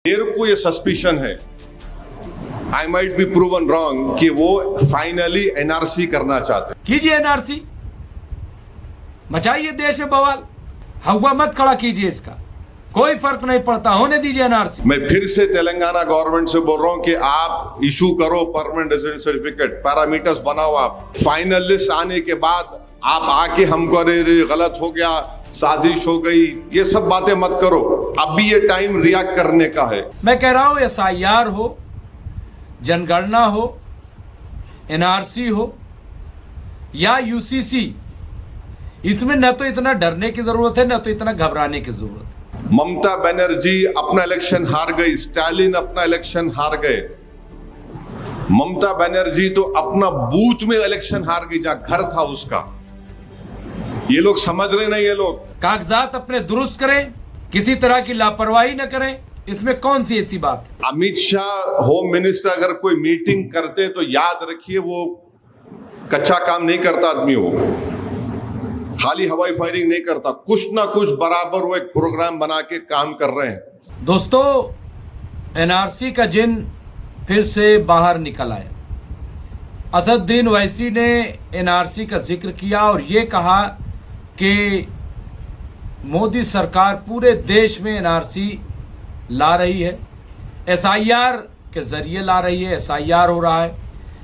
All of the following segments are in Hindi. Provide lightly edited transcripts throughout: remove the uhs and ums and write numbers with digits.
मेरे को ये सस्पिशन है, I might be proven wrong, कि वो फाइनली एनआरसी करना चाहते हैं। कीजिए एनआरसी, मचाइए देश में बवाल, हवा मत खड़ा कीजिए, इसका कोई फर्क नहीं पड़ता, होने दीजिए एनआरसी। मैं फिर से तेलंगाना गवर्नमेंट से बोल रहा हूं कि आप इशू करो परमानेंट रेजिडेंट सर्टिफिकेट, पैरामीटर्स बनाओ, आप फाइनल लिस्ट आने के बाद आप आके हमको अरे गलत हो गया, साजिश हो गई, ये सब बातें मत करो। अभी ये टाइम रिएक्ट करने का है। मैं कह रहा हूं एसआईआर हो, जनगणना हो, एनआरसी हो या यूसीसी, इसमें न तो इतना डरने की जरूरत है, न तो इतना घबराने की जरूरत है। ममता बनर्जी अपना इलेक्शन हार गई, स्टालिन अपना इलेक्शन हार गए, ममता बनर्जी तो अपना बूथ में इलेक्शन हार गई जहां घर था उसका। ये लोग समझ रहे नहीं, ये लोग कागजात अपने दुरुस्त करें, किसी तरह की लापरवाही न करें, इसमें कौन सी ऐसी बात है। अमित शाह होम मिनिस्टर अगर कोई मीटिंग करते तो याद रखिए वो कच्चा काम नहीं करता आदमी, वो खाली हवाई फायरिंग नहीं करता, कुछ ना कुछ बराबर वो एक प्रोग्राम बना के काम कर रहे हैं। दोस्तों, एनआरसी का जिन फिर से बाहर निकल आया। असदुद्दीन ओवैसी ने एनआरसी का जिक्र किया और ये कहा कि मोदी सरकार पूरे देश में एनआरसी ला रही है, एसआईआर के जरिए ला रही है, एसआईआर हो रहा है।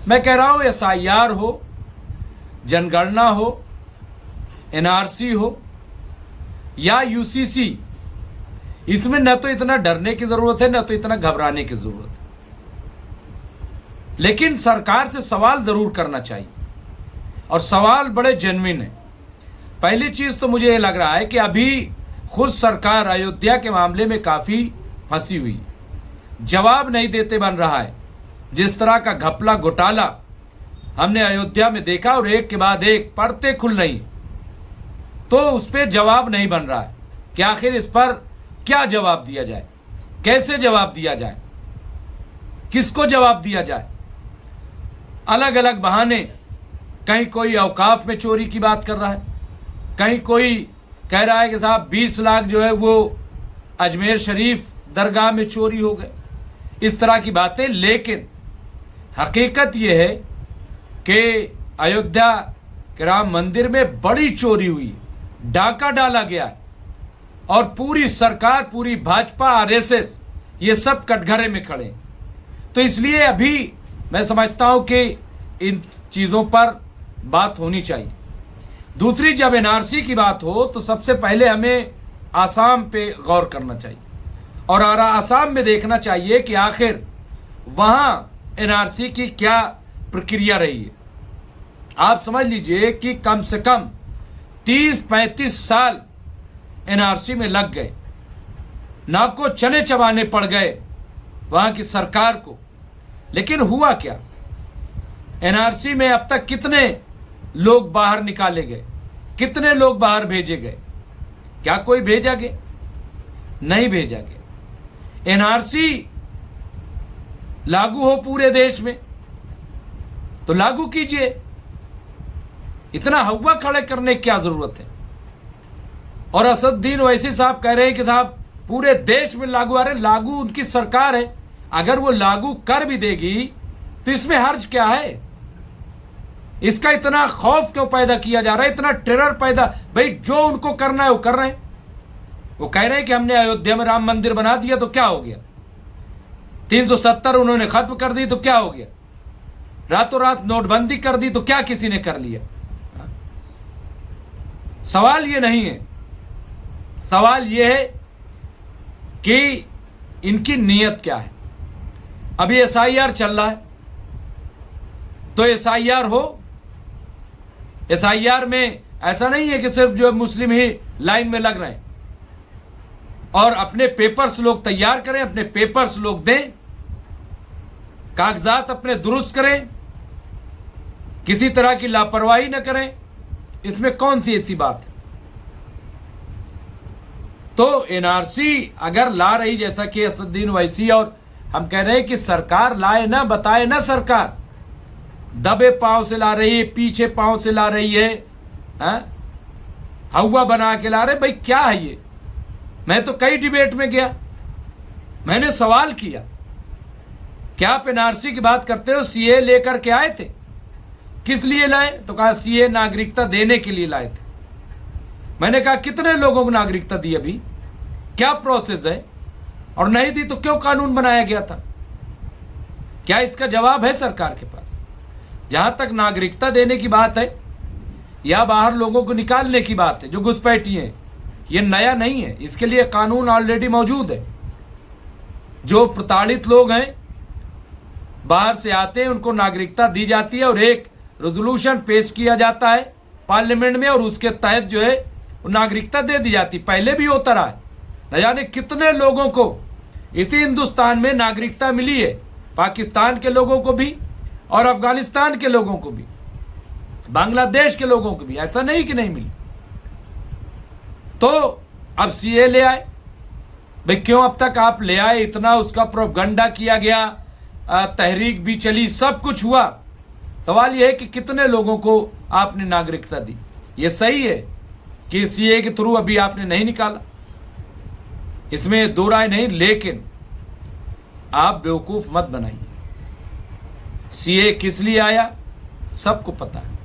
मैं कह रहा हूं एसआईआर हो, जनगणना हो, एनआरसी हो या यूसीसी, इसमें न तो इतना डरने की जरूरत है, न तो इतना घबराने की जरूरत है। लेकिन सरकार से सवाल जरूर करना चाहिए और सवाल बड़े जेन्युइन है। पहली चीज तो मुझे ये लग रहा है कि अभी खुद सरकार अयोध्या के मामले में काफी फंसी हुई, जवाब नहीं देते बन रहा है। जिस तरह का घपला घोटाला हमने अयोध्या में देखा और एक के बाद एक पढ़ते खुल नहीं, तो उस पर जवाब नहीं बन रहा है कि आखिर इस पर क्या जवाब दिया जाए, कैसे जवाब दिया जाए, किसको जवाब दिया जाए। अलग अलग बहाने, कहीं कोई औकाफ में चोरी की बात कर रहा है, कहीं कोई कह रहा है कि साहब 20 लाख जो है वो अजमेर शरीफ दरगाह में चोरी हो गए, इस तरह की बातें। लेकिन हकीकत यह है कि अयोध्या के राम मंदिर में बड़ी चोरी हुई, डाका डाला गया है और पूरी सरकार, पूरी भाजपा, आरएसएस, ये सब कटघरे में खड़े। तो इसलिए अभी मैं समझता हूं कि इन चीजों पर बात होनी चाहिए। दूसरी, जब एनआरसी की बात हो तो सबसे पहले हमें आसाम पे गौर करना चाहिए और आसाम में देखना चाहिए कि आखिर वहां एनआरसी की क्या प्रक्रिया रही है। आप समझ लीजिए कि कम से कम 30-35 साल एनआरसी में लग गए, ना को चने चबाने पड़ गए वहां की सरकार को। लेकिन हुआ क्या, एनआरसी में अब तक कितने लोग बाहर निकाले गए, कितने लोग बाहर भेजे गए? क्या कोई भेजा गया? नहीं भेजा गया। एनआरसी लागू हो पूरे देश में तो लागू कीजिए, इतना हवा खड़े करने की क्या जरूरत है। और असदुद्दीन ओवैसी साहब कह रहे हैं कि साहब पूरे देश में लागू, अरे लागू उनकी सरकार है, अगर वो लागू कर भी देगी तो इसमें हर्ज क्या है? इसका इतना खौफ क्यों पैदा किया जा रहा है, इतना टेरर पैदा? भाई जो उनको करना है वो कर रहे हैं। वो कह रहे हैं कि हमने अयोध्या में राम मंदिर बना दिया तो क्या हो गया, 370 उन्होंने खत्म कर दी तो क्या हो गया, रातों रात नोटबंदी कर दी तो क्या किसी ने कर लिया? सवाल ये नहीं है, सवाल ये है कि इनकी नीयत क्या है। अभी एसआईआर चल रहा है तो एसआईआर हो, एसआईआर में ऐसा नहीं है कि सिर्फ जो मुस्लिम ही लाइन में लग रहे हैं, और अपने पेपर्स लोग तैयार करें, अपने पेपर्स लोग दें, कागजात अपने दुरुस्त करें, किसी तरह की लापरवाही न करें, इसमें कौन सी ऐसी बात है। तो एनआरसी अगर ला रही, जैसा कि असदुद्दीन ओवैसी और हम कह रहे हैं कि सरकार लाए ना, बताए ना, सरकार दबे पांव से ला रही है, पीछे पांव से ला रही है, हवा बना के ला रहे। भाई क्या है ये? मैं तो कई डिबेट में गया, मैंने सवाल किया, क्या आप एनआरसी की बात करते हो, सीए लेकर के आए थे, किस लिए लाए? तो कहा सीए नागरिकता देने के लिए लाए थे। मैंने कहा कितने लोगों को नागरिकता दी, अभी क्या प्रोसेस है, और नहीं दी तो क्यों कानून बनाया गया था? क्या इसका जवाब है सरकार के पास? जहां तक नागरिकता देने की बात है या बाहर लोगों को निकालने की बात है जो घुसपैठी हैं, ये नया नहीं है, इसके लिए कानून ऑलरेडी मौजूद है। जो प्रताड़ित लोग हैं, बाहर से आते हैं, उनको नागरिकता दी जाती है और एक रेजोल्यूशन पेश किया जाता है पार्लियामेंट में, और उसके तहत जो है वो नागरिकता दे दी जाती। पहले भी होता रहा है, न जाने कितने लोगों को इसी हिंदुस्तान में नागरिकता मिली है, पाकिस्तान के लोगों को भी और अफगानिस्तान के लोगों को भी, बांग्लादेश के लोगों को भी, ऐसा नहीं कि नहीं मिली। तो अब सीए ले आए भाई, क्यों अब तक आप ले आए? इतना उसका प्रोपगंडा किया गया, तहरीक भी चली, सब कुछ हुआ। सवाल यह है कि कितने लोगों को आपने नागरिकता दी? ये सही है कि सीए के थ्रू अभी आपने नहीं निकाला, इसमें दो राय नहीं, लेकिन आप बेवकूफ मत बनाइए। सीए किस लिए आया सबको पता है,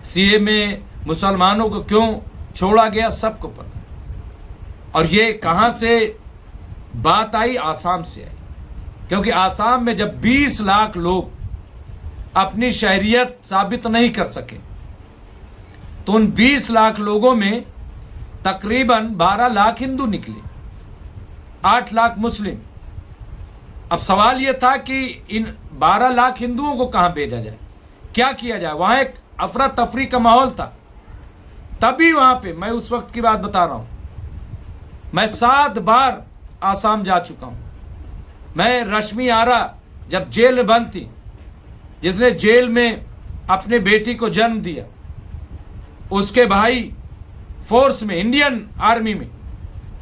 सीए में मुसलमानों को क्यों छोड़ा गया सबको पता है, और ये कहां से बात आई? आसाम से आई, क्योंकि आसाम में जब 20 लाख लोग अपनी शहरियत साबित नहीं कर सके, तो उन 20 लाख लोगों में तकरीबन 12 लाख हिंदू निकले, 8 लाख मुस्लिम। अब सवाल यह था कि इन 12 लाख हिंदुओं को कहां भेजा जाए, क्या किया जाए? वहां एक अफरा तफरी का माहौल था। तभी वहां पे, मैं उस वक्त की बात बता रहा हूं, मैं 7 बार आसाम जा चुका हूं। मैं रश्मि आरा जब जेल में बंद थी, जिसने जेल में अपने बेटी को जन्म दिया, उसके भाई फोर्स में, इंडियन आर्मी में,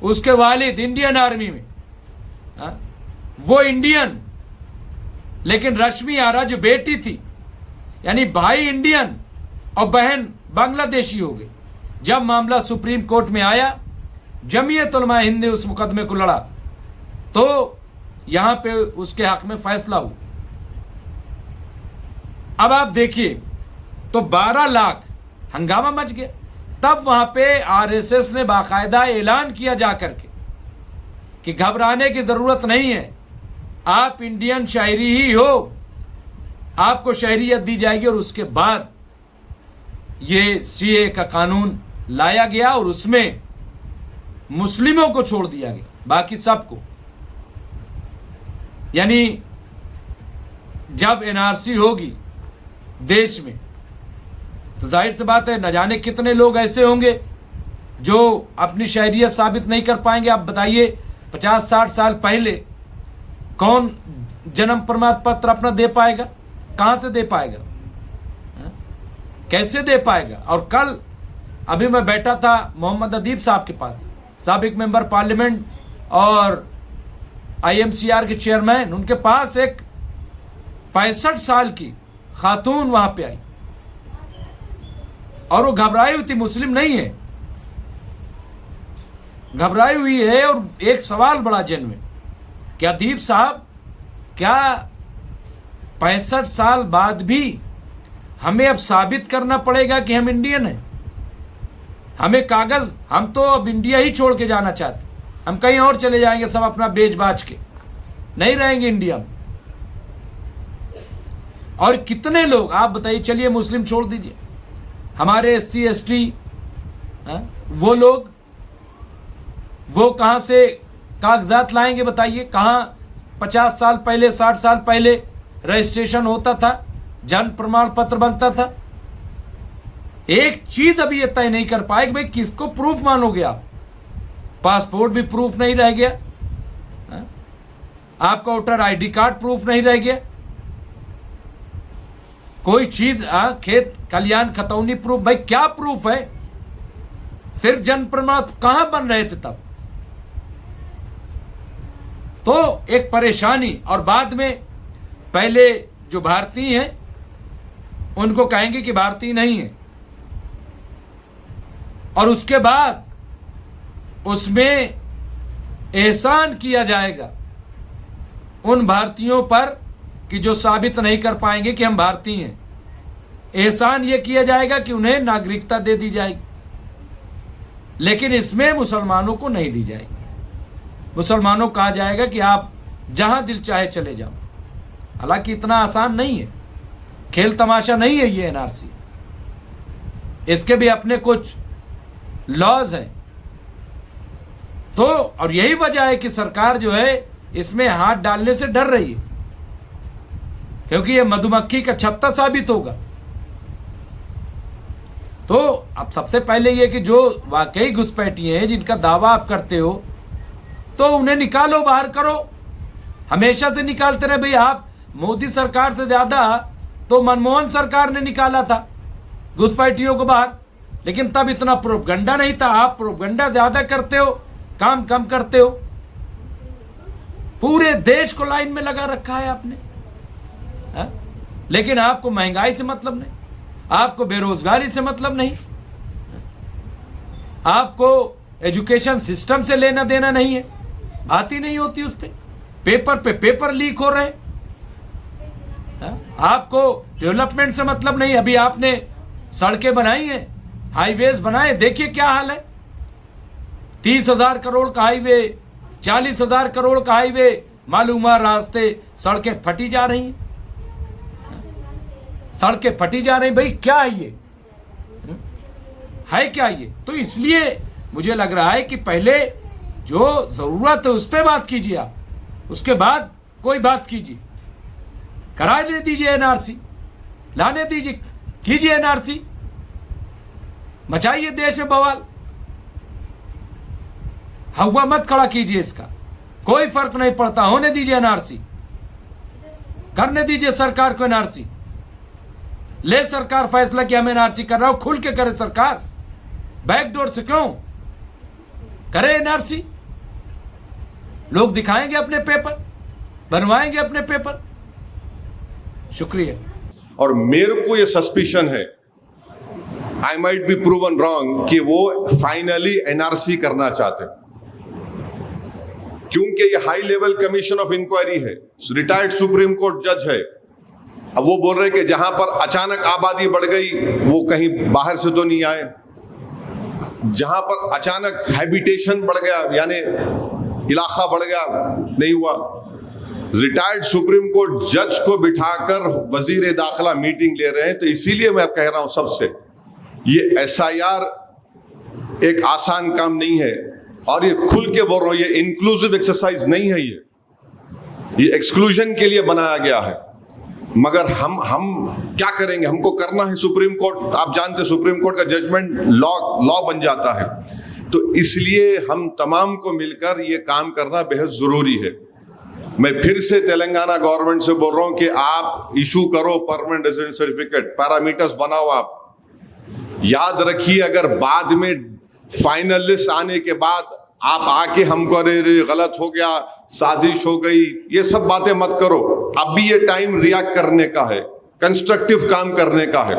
उसके वालिद इंडियन आर्मी में, वो इंडियन, लेकिन रश्मि आरा जो बेटी थी, यानी भाई इंडियन और बहन बांग्लादेशी हो गई। जब मामला सुप्रीम कोर्ट में आया, जमीयत उलमा हिंद ने उस मुकदमे को लड़ा, तो यहां पे उसके हक में फैसला हुआ। अब आप देखिए, तो 12 लाख हंगामा मच गया। तब वहां पे आरएसएस ने बाकायदा ऐलान किया जाकर के कि घबराने की जरूरत नहीं है, आप इंडियन शहरी ही हो, आपको शहरियत दी जाएगी। और उसके बाद ये सीए का कानून लाया गया और उसमें मुस्लिमों को छोड़ दिया गया, बाकी सबको। यानी जब एनआरसी होगी देश में, तो जाहिर सी बात है न जाने कितने लोग ऐसे होंगे जो अपनी शहरियत साबित नहीं कर पाएंगे। आप बताइए, 50-60 साल पहले कौन जन्म प्रमाण पत्र अपना दे पाएगा? कहां से दे पाएगा? कैसे दे पाएगा? और कल अभी मैं बैठा था मोहम्मद अदीब साहब के पास, साबिक मेंबर पार्लियामेंट और आईएमसीआर के चेयरमैन, उनके पास एक 65 साल की खातून वहां पे आई और वो घबराई हुई थी, मुस्लिम नहीं है, घबराई हुई है। और एक सवाल बड़ा जेन्युइन, क्या अदीब साहब, क्या 65 साल बाद भी हमें अब साबित करना पड़ेगा कि हम इंडियन हैं? हमें कागज, हम तो अब इंडिया ही छोड़ के जाना चाहते, हम कहीं और चले जाएंगे, सब अपना बेच बाच के, नहीं रहेंगे इंडिया में। और कितने लोग, आप बताइए, चलिए मुस्लिम छोड़ दीजिए, हमारे SC ST, वो लोग, वो कहां से कागजात लाएंगे बताइए? कहां 50 साल पहले, 60 साल पहले रजिस्ट्रेशन होता था, जन्म प्रमाण पत्र बनता था। एक चीज अभी ये तय नहीं कर पाए कि भाई किसको प्रूफ मानोगे आप? पासपोर्ट भी प्रूफ नहीं रह गया, आपका वोटर ID कार्ड प्रूफ नहीं रह गया, कोई चीज, खेत कल्याण खतौनी प्रूफ, भाई क्या प्रूफ है? सिर्फ जन्म प्रमाण कहां बन रहे थे तब? तो एक परेशानी। और बाद में पहले जो भारतीय हैं उनको कहेंगे कि भारतीय नहीं है, और उसके बाद उसमें एहसान किया जाएगा उन भारतीयों पर कि जो साबित नहीं कर पाएंगे कि हम भारतीय हैं। एहसान ये किया जाएगा कि उन्हें नागरिकता दे दी जाएगी, लेकिन इसमें मुसलमानों को नहीं दी जाएगी। मुसलमानों को कहा जाएगा कि आप जहां दिल चाहे चले जाओ। हालांकि इतना आसान नहीं है, खेल तमाशा नहीं है ये एनआरसी। इसके भी अपने कुछ लॉज हैं। तो और यही वजह है कि सरकार जो है इसमें हाथ डालने से डर रही है, क्योंकि ये मधुमक्खी का छत्ता साबित होगा। तो अब सबसे पहले ये कि जो वाकई घुसपैठिए हैं, जिनका दावा आप करते हो, तो उन्हें निकालो, बाहर करो। हमेशा से निकालते रहे भाई। आप मोदी सरकार से ज्यादा तो मनमोहन सरकार ने निकाला था घुसपैठियों को बाहर, लेकिन तब इतना प्रोपगंडा नहीं था। आप प्रोपगंडा ज्यादा करते हो, काम कम करते हो। पूरे देश को लाइन में लगा रखा है आपने, हा? लेकिन आपको महंगाई से मतलब नहीं, आपको बेरोजगारी से मतलब नहीं, आपको एजुकेशन सिस्टम से लेना देना नहीं है। बात ही नहीं होती उस पे पेपर लीक हो रहे हैं। आपको डेवलपमेंट से मतलब नहीं। अभी आपने सड़कें बनाई हैं, हाईवेज बनाए, देखिए क्या हाल है। 30,000 करोड़ का हाईवे, 40,000 करोड़ का हाईवे, मालूम रास्ते, सड़कें फटी जा रही हैं, सड़कें फटी जा रही। भाई क्या है ये, है क्या ये? तो इसलिए मुझे लग रहा है कि पहले जो जरूरत है उस पर बात कीजिए आप, उसके बाद कोई बात कीजिए। करा ले दीजिए एनआरसी, लाने दीजिए, कीजिए एनआरसी, मचाइए देश में बवाल। हवा मत खड़ा कीजिए, इसका कोई फर्क नहीं पड़ता। होने दीजिए एनआरसी, करने दीजिए सरकार को एनआरसी। ले सरकार फैसला कि हम एनआरसी कर रहा हूं, खुल के करे सरकार, बैकडोर से क्यों करे एनआरसी। लोग दिखाएंगे अपने पेपर, बनवाएंगे अपने पेपर। शुक्रिया। और मेरे को ये सस्पिशन है, I might be proven wrong, कि वो फाइनली एनआरसी करना चाहते हैं, क्योंकि ये high level commission of inquiry है, रिटायर्ड सुप्रीम कोर्ट जज है। अब वो बोल रहे कि जहां पर अचानक आबादी बढ़ गई वो कहीं बाहर से तो नहीं आए, जहां पर अचानक हैबिटेशन बढ़ गया यानी इलाका बढ़ गया, नहीं हुआ। रिटायर्ड सुप्रीम कोर्ट जज को बिठाकर वजीर दाखिला मीटिंग ले रहे हैं। तो इसीलिए मैं कह रहा हूं सबसे, ये एसआईआर एक आसान काम नहीं है, और ये खुल के बोल रहा हूं, ये इंक्लूसिव एक्सरसाइज नहीं है, ये एक्सक्लूजन के लिए बनाया गया है। मगर हम क्या करेंगे, हमको करना है। सुप्रीम कोर्ट, आप जानते हैं सुप्रीम कोर्ट का जजमेंट लॉ बन जाता है। तो इसलिए हम तमाम को मिलकर ये काम करना बेहद जरूरी है। मैं फिर से तेलंगाना गवर्नमेंट से बोल रहा हूं कि आप इशू करो परमानेंट रेजिडेंट सर्टिफिकेट, पैरामीटर्स बनाओ। आप याद रखिए, अगर बाद में फाइनल लिस्ट आने के बाद आप आके हमको अरे गलत हो गया, साजिश हो गई, ये सब बातें मत करो। अभी ये टाइम रिएक्ट करने का है, कंस्ट्रक्टिव काम करने का है।